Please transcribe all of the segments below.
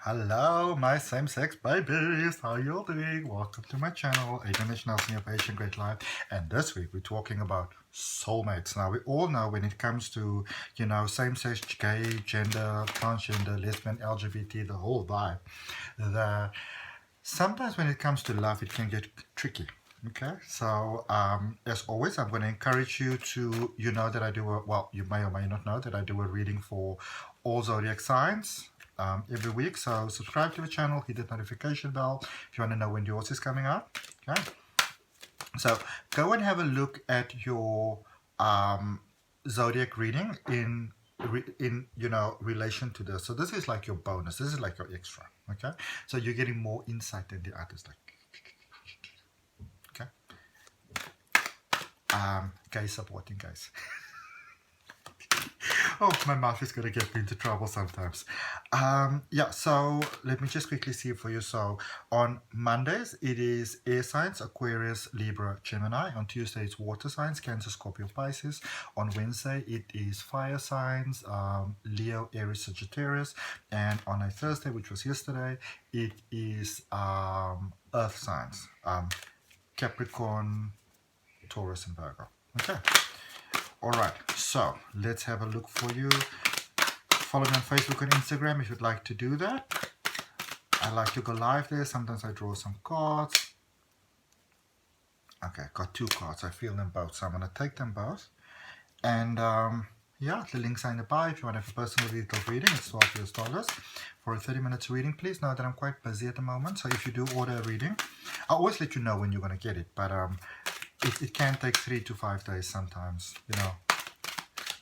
Hello, my same-sex babies. How you all doing? Welcome to my channel, Adrian H, your patient, great life. And this week we're talking about soulmates. Now we all know when it comes to, same-sex, gay, gender, transgender, lesbian, LGBT, the whole vibe, that sometimes when it comes to love, it can get tricky. Okay, so as always, I'm going to encourage you to, you may or may not know that I do a reading for all zodiac signs every week. So subscribe to the channel, hit the notification bell if you want to know when yours is coming up. Okay, so go and have a look at your zodiac reading in relation to this. So this is like your bonus. This is like your extra. Okay, so you're getting more insight than the others. Guys supporting guys. Oh, my mouth is going to get me into trouble sometimes. So let me just quickly see for you. So on Mondays, it is air signs, Aquarius, Libra, Gemini. On Tuesday, it's water signs, Cancer, Scorpio, Pisces. On Wednesday, it is fire signs, Leo, Aries, Sagittarius. And on a Thursday, which was yesterday, it is earth signs, Capricorn, Taurus, and Virgo. Okay. Alright, so let's have a look for you. Follow me on Facebook and Instagram if you'd like to do that. I like to go live there. Sometimes I draw some cards. Okay, got two cards. I feel them both, so I'm going to take them both. And the links are in the bio. If you want to have a personal detailed reading, it's $12 for a 30-minute reading. Please know that I'm quite busy at the moment, so if you do order a reading, I'll always let you know when you're going to get it. But it can take 3 to 5 days sometimes,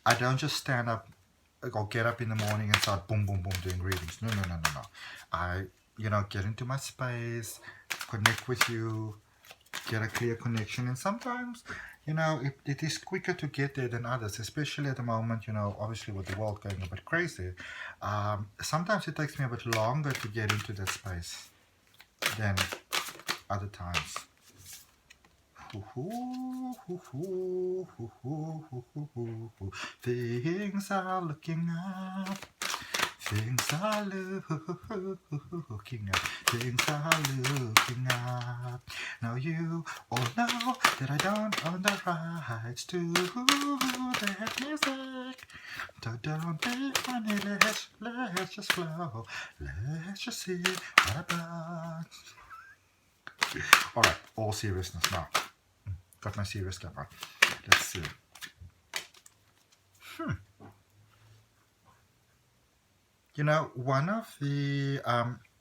I don't just stand up or get up in the morning and start boom, boom, boom doing readings. No. I, get into my space, connect with you, get a clear connection. And sometimes, it is quicker to get there than others, especially at the moment, obviously with the world going a bit crazy. Sometimes it takes me a bit longer to get into that space than other times. Things are looking up. Things are looking up. Things are looking up. Now you all know that I don't own the rights to that music. So don't be funny. Let's just flow. Let's just see what about. Alright, all seriousness now. Got my serious cap on. Let's see.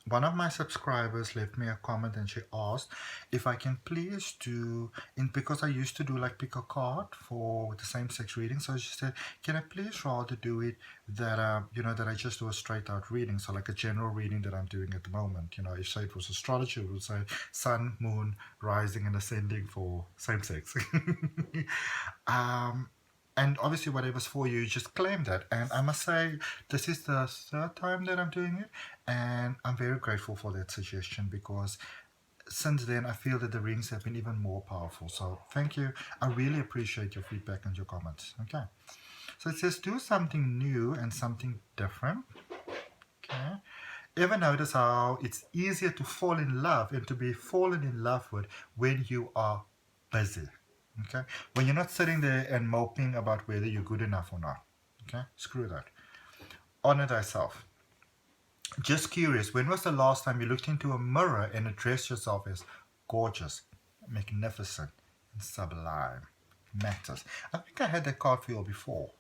One of my subscribers left me a comment and she asked if I can please do, because I used to do like pick a card for the same sex reading. So she said, can I please rather do it that that I just do a straight out reading, so like a general reading that I'm doing at the moment. If say it was astrology, it would say sun, moon, rising and ascending for same sex. And obviously whatever's for you, just claim that. And I must say, this is the third time that I'm doing it. And I'm very grateful for that suggestion, because since then I feel that the readings have been even more powerful. So thank you. I really appreciate your feedback and your comments. Okay. So it says, do something new and something different. Okay. Ever notice how it's easier to fall in love and to be fallen in love with when you are busy? Okay, when you're not sitting there and moping about whether you're good enough or not. Okay, screw that. Honor thyself. Just curious, when was the last time you looked into a mirror and addressed yourself as gorgeous, magnificent, and sublime? Matters. I think I had that card for you before.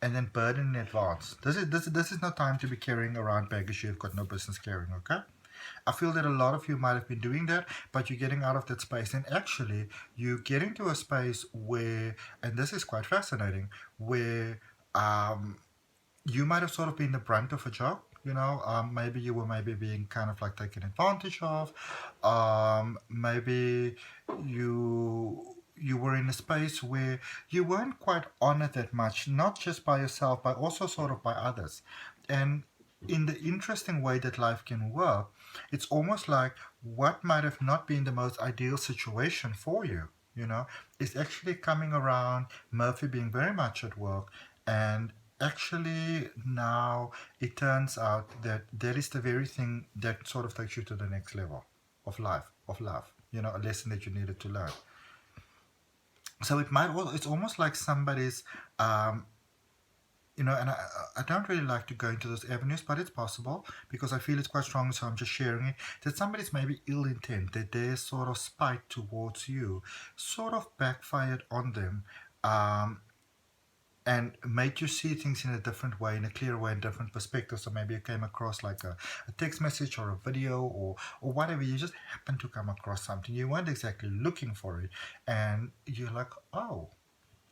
And then burden in advance. This is no time to be carrying around baggage you've got no business carrying. Okay. I feel that a lot of you might have been doing that, but you're getting out of that space. And actually, you get into a space where, and this is quite fascinating, where you might have sort of been the brunt of a joke. Maybe you were being kind of like taken advantage of. Maybe you were in a space where you weren't quite honored that much, not just by yourself, but also sort of by others. And in the interesting way that life can work, it's almost like what might have not been the most ideal situation for you, is actually coming around, Murphy being very much at work, and actually now it turns out that that is the very thing that sort of takes you to the next level of life, of love, you know, a lesson that you needed to learn. So it might, well, it's almost like somebody's, um, you know, and I don't really like to go into those avenues, but it's possible because I feel it's quite strong, so I'm just sharing it, that somebody's maybe ill intent, that their sort of spite towards you sort of backfired on them, um, and made you see things in a different way, in a clearer way, in different perspectives. So maybe you came across like a text message or a video or whatever. You just happened to come across something. You weren't exactly looking for it. And you're like, oh.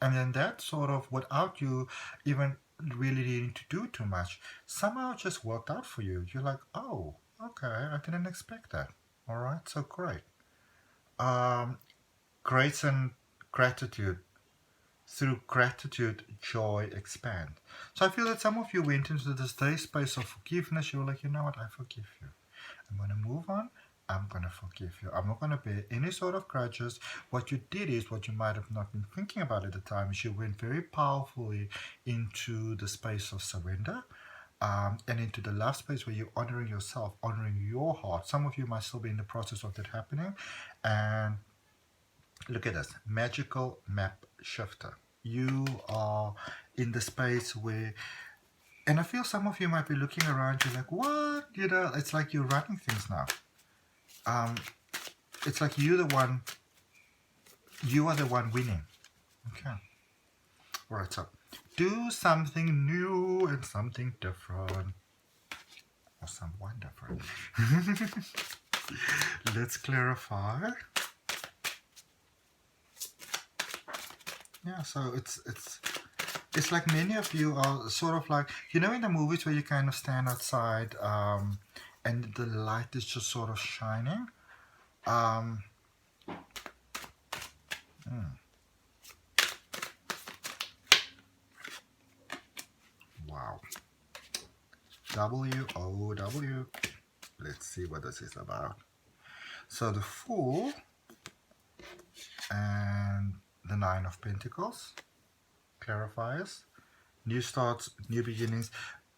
And then that sort of, without you even really needing to do too much, somehow just worked out for you. You're like, oh, okay, I didn't expect that. All right, so great. Um, Grace and gratitude. Through gratitude, joy expand. So I feel that some of you went into this day space of forgiveness. You were like, you know what, I forgive you. I'm going to move on. I'm going to forgive you. I'm not going to bear any sort of grudges. What you did is, what you might have not been thinking about at the time, is you went very powerfully into the space of surrender, and into the love space where you're honoring yourself, honoring your heart. Some of you might still be in the process of that happening. And look at this, magical map shifter. You are in the space where, and I feel some of you might be looking around you like, what? You know, it's like you're running things now. It's like you are the one winning. Okay. All right, so do something new and something different. Or someone different. Let's clarify. Yeah, so it's like many of you are sort of like, you know, in the movies where you kind of stand outside, and the light is just sort of shining. Wow. W-O-W. Let's see what this is about. So the Fool and the Nine of Pentacles, clarifiers, new starts, new beginnings,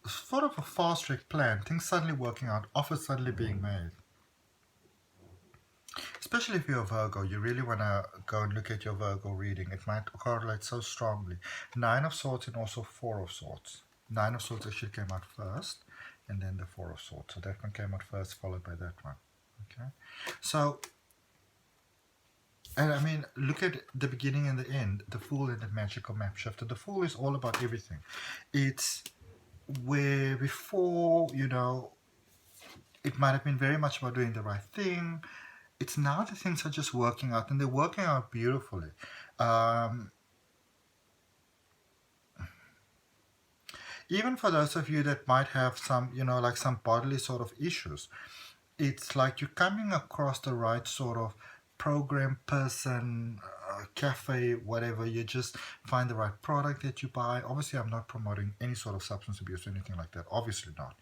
sort of a fast-track plan, things suddenly working out, offers suddenly being made. Especially if you're a Virgo, you really want to go and look at your Virgo reading. It might correlate so strongly. Nine of Swords and also Four of Swords. Nine of Swords actually came out first, and then the Four of Swords. So that one came out first, followed by that one. Okay, so, and I mean, look at the beginning and the end, the Fool and the magical map shifter. The Fool is all about everything. It's where before, you know, it might have been very much about doing the right thing. It's now the things are just working out, and they're working out beautifully. Even for those of you that might have some, you know, like some bodily sort of issues, it's like you're coming across the right sort of program, person, cafe, whatever. You just find the right product that you buy. Obviously, I'm not promoting any sort of substance abuse or anything like that. Obviously not.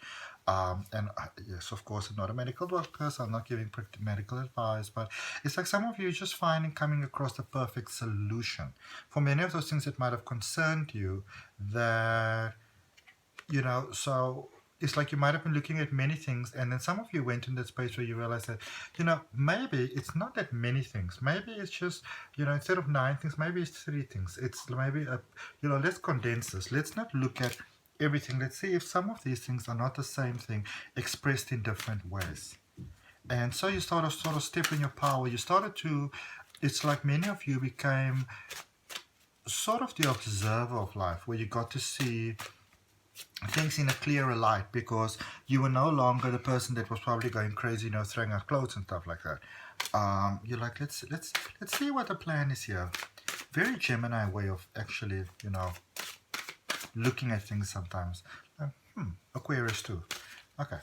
And yes, of course, I'm not a medical doctor, so I'm not giving medical advice, but it's like some of you just finding, coming across the perfect solution for many of those things that might have concerned you, that, you know, so it's like you might have been looking at many things, and then some of you went in that space where you realize that, you know, maybe it's not that many things. Maybe it's just, you know, instead of 9 things, maybe it's 3 things. It's maybe, you know, let's condense this. Let's not look at everything. Let's see if some of these things are not the same thing expressed in different ways. And so you sort of step in your power. You started to, it's like many of you became sort of the observer of life, where you got to see things in a clearer light, because you were no longer the person that was probably going crazy, you know, throwing out clothes and stuff like that. You're like, let's see what the plan is here. Very Gemini way of actually, you know, looking at things sometimes. Aquarius too. Okay,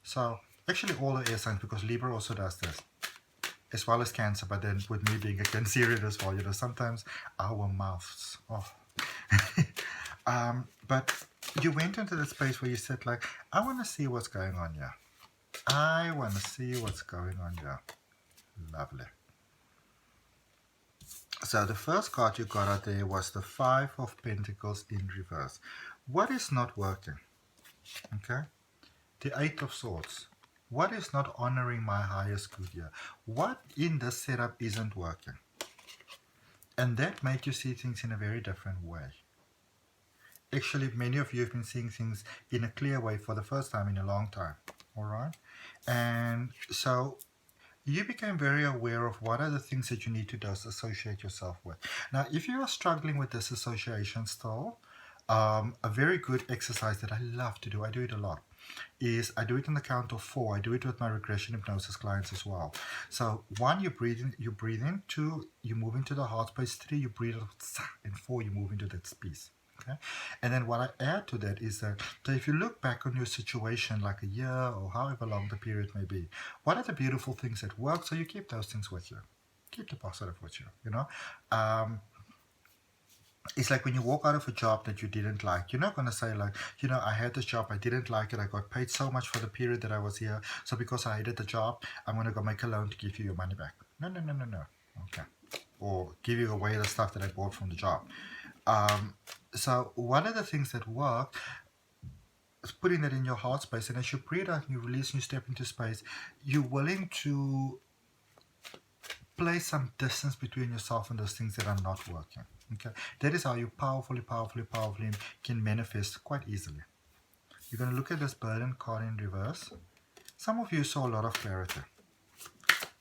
so actually all the air signs, because Libra also does this, as well as Cancer. But then with me being a Cancerian as well, you know, sometimes our mouths. Oh. But you went into the space where you said, like, I want to see what's going on here. I want to see what's going on here. Lovely. So the first card you got out there was the Five of Pentacles in reverse. What is not working? Okay. The Eight of Swords. What is not honoring my highest good here? What in this setup isn't working? And that made you see things in a very different way. Actually, many of you have been seeing things in a clear way for the first time in a long time. All right. And so you became very aware of what are the things that you need to disassociate yourself with. Now, if you are struggling with disassociation still, a very good exercise that I love to do, I do it a lot, is I do it on the count of 4. I do it with my regression hypnosis clients as well. So 1, you breathe in. 2, you move into the heart space. 3, you breathe out, and 4, you move into that space. Okay? And then what I add to that is that, so if you look back on your situation like a year or however long the period may be, what are the beautiful things that work? So you keep those things with you. Keep the positive with you, you know. It's like when you walk out of a job that you didn't like, you're not going to say like, you know, I had this job, I didn't like it, I got paid so much for the period that I was here, so because I hated the job, I'm going to go make a loan to give you your money back. No. Okay. Or give you away the stuff that I bought from the job. So one of the things that work is putting that in your heart space, and as you breathe out and you release and you step into space, you're willing to place some distance between yourself and those things that are not working. Okay, that is how you powerfully can manifest quite easily. You're going to look at this burden card in reverse. Some of you saw a lot of clarity.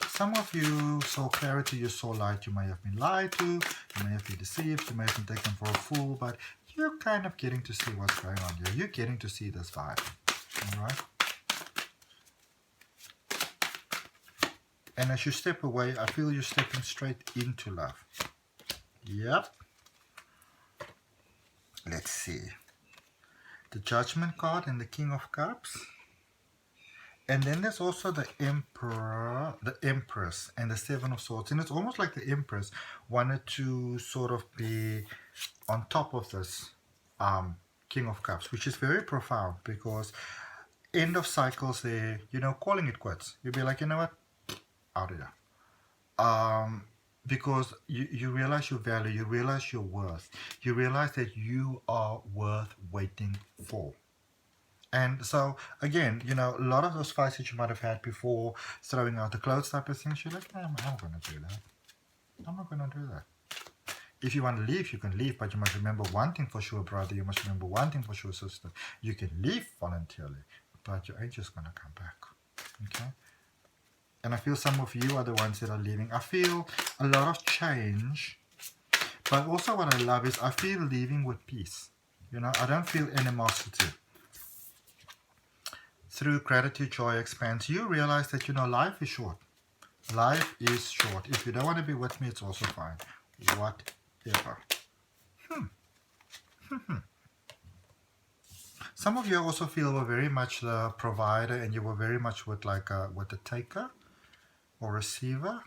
Some of you saw clarity, you saw light. You may have been lied to, you may have been deceived, you may have been taken for a fool, but you're kind of getting to see what's going on here. You're getting to see this vibe. Alright? And as you step away, I feel you're stepping straight into love. Yep. Let's see. The Judgment card and the King of Cups. And then there's also the Emperor, the Empress, and the Seven of Swords. And it's almost like the Empress wanted to sort of be on top of this King of Cups, which is very profound because end of cycles there, you know, calling it quits. You'll be like, you know what? Out of here. Because you realize your value, you realize your worth, you realize that you are worth waiting for. And so, again, you know, a lot of those fights that you might have had before, throwing out the clothes type of things, you're like, no, I'm not going to do that. I'm not going to do that. If you want to leave, you can leave, but you must remember one thing for sure, brother. You must remember one thing for sure, sister. You can leave voluntarily, but you ain't just going to come back. Okay? And I feel some of you are the ones that are leaving. I feel a lot of change, but also what I love is I feel leaving with peace. You know, I don't feel animosity. Through gratitude, joy expands. You realize that, you know, life is short. Life is short. If you don't want to be with me, it's also fine. Whatever. Some of you also feel were very much the provider, and you were very much with like with the taker or receiver.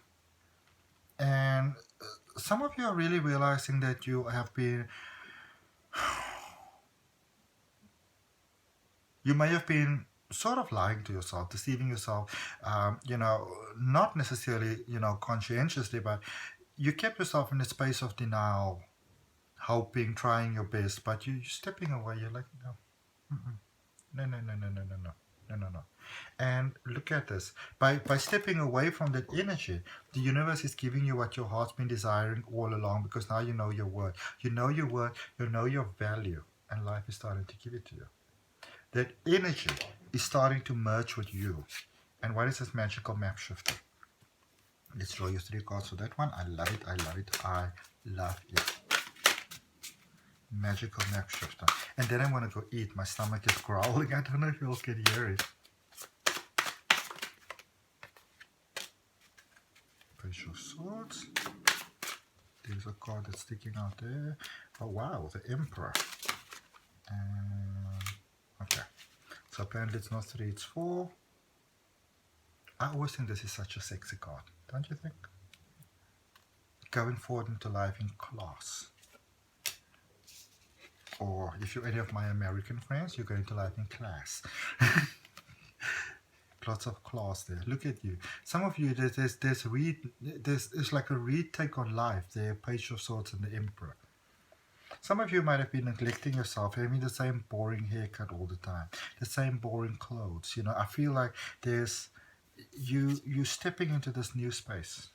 And some of you are really realizing that you have been, you may have been sort of lying to yourself, deceiving yourself, you know, not necessarily, you know, conscientiously, but you kept yourself in a space of denial, hoping, trying your best, but you're stepping away. You're like, no. No. And look at this. By stepping away from that energy, the universe is giving you what your heart's been desiring all along, because now you know your worth. You know your worth, you know your value, and life is starting to give it to you. That energy is starting to merge with you. And what is this magical map shifter? Let's draw you 3 cards for that one. I love it. I love it. Magical map shifter. And then I'm going to go eat. My stomach is growling. I don't know if you all can hear it. Page of Swords. There's a card that's sticking out there. Oh wow, the Emperor. Okay. So apparently it's not 3, it's 4. I always think this is such a sexy card. Don't you think? Going forward into life in class. Or if you're any of my American friends, you're going to life in class. Lots of class there. Look at you. Some of you, there's like a retake on life. The Page of Swords and the Emperor. Some of you might have been neglecting yourself, having the same boring haircut all the time, the same boring clothes. You know, I feel like there's you stepping into this new space.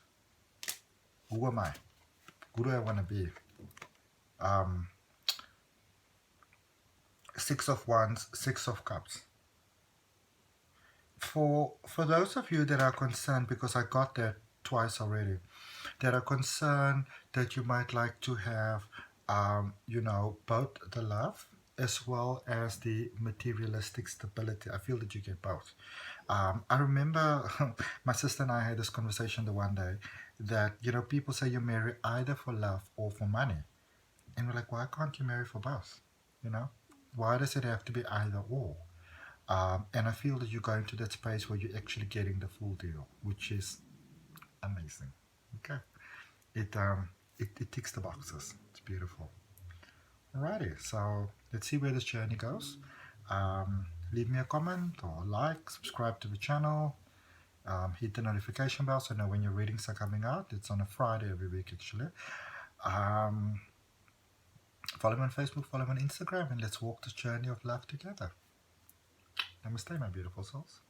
Who am I? Who do I want to be? Six of Wands, Six of Cups. For those of you that are concerned, because I got that twice already, that are concerned that you might like to have, you know, both the love as well as the materialistic stability. I feel that you get both. I remember my sister and I had this conversation the one day that, you know, people say you marry either for love or for money. And we're like, why can't you marry for both? You know, why does it have to be either or? And I feel that you're going to that space where you're actually getting the full deal, which is amazing. Okay, it ticks the boxes. It's beautiful. Alrighty, so let's see where this journey goes. Leave me a comment or like, subscribe to the channel, hit the notification bell so I know when your readings are coming out. It's on a Friday every week actually. Follow me on Facebook, follow me on Instagram, and let's walk this journey of love together. Namaste, my beautiful souls.